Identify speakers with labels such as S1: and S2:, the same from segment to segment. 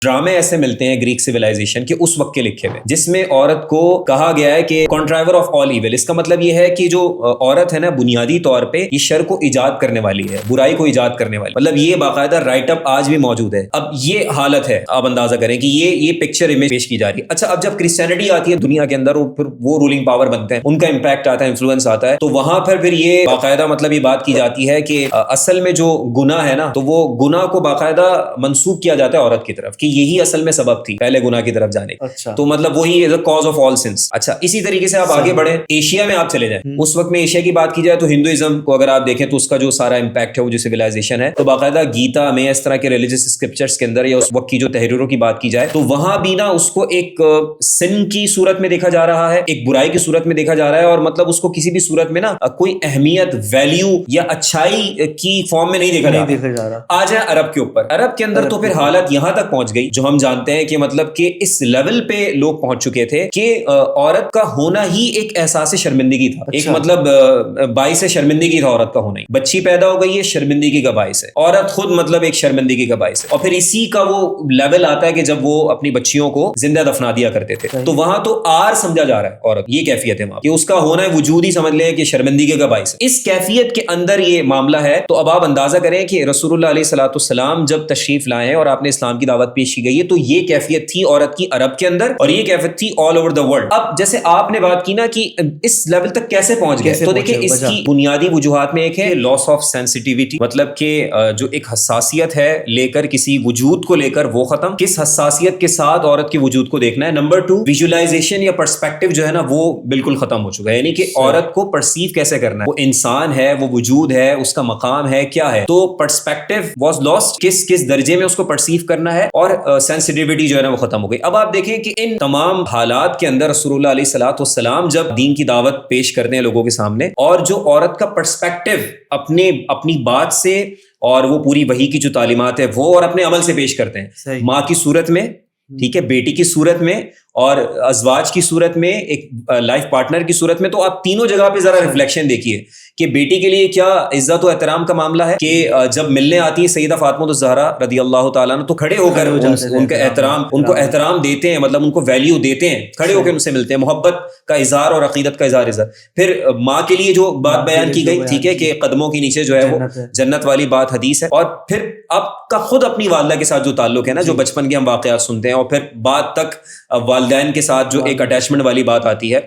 S1: ڈرامے ایسے ملتے ہیں گریک سویلائزیشن کے اس وقت کے لکھے ہوئے جس میں عورت کو کہا گیا ہے کہ کنٹرائیور آف آل ایول. اس کا مطلب یہ ہے کہ جو عورت ہے نا بنیادی طور پہ یہ شر کو ایجاد کرنے والی ہے, برائی کو ایجاد کرنے والی, مطلب یہ باقاعدہ رائٹ اپ آج بھی موجود ہے. اب یہ حالت ہے, آپ اندازہ کریں کہ یہ پکچر امیج پیش کی جا رہی ہے. اچھا, اب جب کرسچینٹی آتی ہے دنیا کے اندر, پھر وہ رولنگ پاور بنتے ہیں, ان کا امپیکٹ آتا ہے, انفلوئنس آتا ہے, تو وہاں پھر یہ باقاعدہ مطلب یہ بات کی جاتی ہے کہ اصل میں جو گناہ ہے نا تو وہ گناہ کو باقاعدہ منسوب کیا جاتا ہے عورت کی طرف کہ یہی اصل میں سبب تھی پہلے گناہ کی طرف جانے.
S2: اچھا.
S1: تو مطلب وہی از کاز آف آل سنس. اچھا, اسی طریقے سے آپ آگے بڑھیں, ایشیا میں آپ چلے جائیں, اس وقت میں ایشیا کی بات کی جائے تو ہندوازم کو اگر آپ دیکھیں تو اس کا جو سارا امپیکٹ ہے وہ جو سویلائزیشن ہے, تو باقاعدہ گیتا میں اس طرح کے ریلیجس اسکرپچرز کے اندر یا اس وقت کی جو تحریروں کی بات کی جائے تو وہاں بھی نا اس کو ایک سن کی صورت میں دیکھا جا رہا ہے, ایک برائی کی صورت میں دیکھا جا رہا ہے, اور مطلب اس کو کسی بھی صورت میں نا کوئی اہمیت, ویلیو یا اچھائی کی فارم میں نہیں دیکھا جا رہا. آ جائیں عرب کے اوپر, عرب کے اندر تو پھر حالت یہاں تک پہنچ گئی جو ہم جانتے ہیں کہ مطلب کہ اس لیول پہ لوگ پہنچ چکے تھے کہ عورت کا ہونا ہی ایک احساس شرمندگی تھا. ایک مطلب باعث شرمندگی تھا عورت کا ہونا ہی. بچی پیدا ہو گئی ہے, شرمندگی کا باعث ہے. عورت خود مطلب ایک شرمندگی کا باعث ہے. اور پھر اسی کا وہ لیول آتا ہے کہ جب وہ اپنی بچیوں کو زندہ دفنا دیا کرتے تھے تو وہاں تو آر سمجھا جا رہا ہے عورت, یہ کیفیت ہے وہاں کہ اس کا ہونا ہے وجود ہی سمجھ لیں کہ شرمندگی کا باعث ہے. اس کیفیت کے اندر یہ معاملہ ہے. تو اب آپ اندازہ کریں کہ رسول اللہ علیہ الصلوۃ والسلام جب تشریف لائے ہیں اور آپ نے اسلام کی دعوت پیش کی گئی ہے تو یہ کیفیت تھی عورت کی عرب کے اندر, اور یہ کیفیت تھی آل اوور دا ورلڈ. اب جیسے آپ نے بات کی نا کہ اس لیول تک کیسے پہنچ گئے, تو دیکھیں اس کی بنیادی وجوہات میں ایک ہے لاس آف سینسٹیوٹی, مطلب کہ جو ایک حساسیت ہے لے کر کسی وجود کو لے کر وہ ختم, کس حساسیت کے ساتھ عورت کے وجود کو دیکھنا ہے. نمبر 2, ویژولائزیشن یا پرسپیکٹو جو ہے نا وہ بالکل ختم ہو چکا ہے, یعنی کہ عورت کو پرسیو کیسے کرنا ہے, وہ انسان ہے, وہ وجود ہے, اس کا مقام ہے, کیا ہے. تو پرسپیکٹو واز لاسٹ, کس درجے میں اس کو پرسیو کرنا ہے, اور سینسٹیوٹی جو ہے نا وہ ختم ہو گئی. اب آپ دیکھیں کہ ان تمام حالات کے اندر رسول اللہ علیہ الصلوۃ والسلام جب دین کی دعوت پیش کرتے ہیں لوگوں کے سامنے, اور جو عورت کا پرسپیکٹو اپنی بات سے اور وہ پوری وحی کی جو تعلیمات ہے وہ اور اپنے عمل سے پیش کرتے ہیں, ماں کی صورت میں, ٹھیک ہے, بیٹی کی صورت میں, اور ازواج کی صورت میں, ایک لائف پارٹنر کی صورت میں. تو آپ تینوں جگہ پہ ذرا ریفلیکشن دیکھیے کہ بیٹی کے لیے کیا عزت و احترام کا معاملہ ہے کہ جب ملنے آتی ہے سیدہ فاطمہ الزہرا رضی اللہ تعالیٰ عنہ تو کھڑے ہو کر ان کو احترام دیتے ہیں, مطلب ان کو ویلیو دیتے ہیں, کھڑے ہو کے ان سے ملتے ہیں, محبت کا اظہار اور عقیدت کا اظہار. پھر ماں کے لیے جو بات بیان کی گئی, ٹھیک ہے, کہ قدموں کے نیچے جو ہے وہ جنت والی بات حدیث ہے. اور پھر آپ کا خود اپنی والدہ کے ساتھ جو تعلق ہے نا, جو بچپن کے ہم واقعات سنتے ہیں, اور پھر بعد تک والدین کے ساتھ جو ایک اٹیچمنٹ والی بات آتی ہے,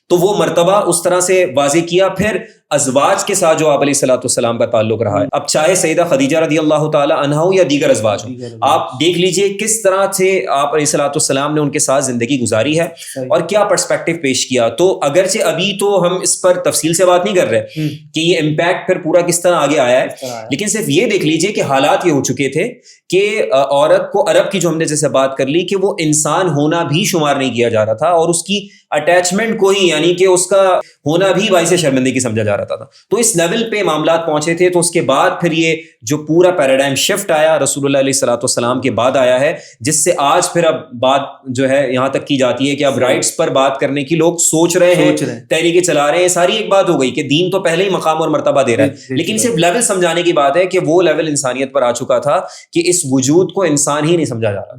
S1: تو وہ مرتبہ اس طرح سے واضح کیا. پھر ازواج کے ساتھ جو آپ علیہ الصلوۃ والسلام کا تعلق رہا ہے, اب چاہے سیدہ خدیجہ رضی اللہ تعالی عنہا ہو یا دیگر ازواج ہوں, آپ دیکھ لیجئے کس طرح سے آپ علیہ الصلوۃ والسلام نے ان کے ساتھ زندگی گزاری ہے اور کیا پرسپیکٹو پیش کیا. تو اگرچہ ابھی تو ہم اس پر تفصیل سے بات نہیں کر رہے کہ یہ امپیکٹ پھر پورا کس طرح آگے آیا ہے, لیکن صرف یہ دیکھ لیجئے کہ حالات یہ ہو چکے تھے کہ عورت کو عرب کی جو ہم نے جیسے بات کر لی کہ وہ انسان ہونا بھی شمار نہیں کیا جا رہا تھا, اور اس کی اٹیچمنٹ کو ہی, یعنی کہ اس کا ہونا بھی باعث شرمندگی سمجھا جا رہا تھا. تو اس لیول پہ معاملات پہنچے تھے. تو اس کے بعد پھر یہ جو پورا پیراڈائم شفٹ آیا رسول اللہ علیہ الصلوۃ والسلام کے بعد آیا ہے, جس سے آج پھر اب بات جو ہے یہاں تک کی جاتی ہے کہ اب رائٹس پر بات کرنے کی لوگ سوچ رہے ہیں, تحریکیں چلا رہے ہیں. ساری ایک بات ہو گئی کہ دین تو پہلے ہی مقام اور مرتبہ دے رہا ہے, لیکن صرف لیول سمجھانے کی بات ہے کہ وہ لیول انسانیت پر آ چکا تھا کہ اس وجود کو انسان ہی نہیں سمجھا جا رہا.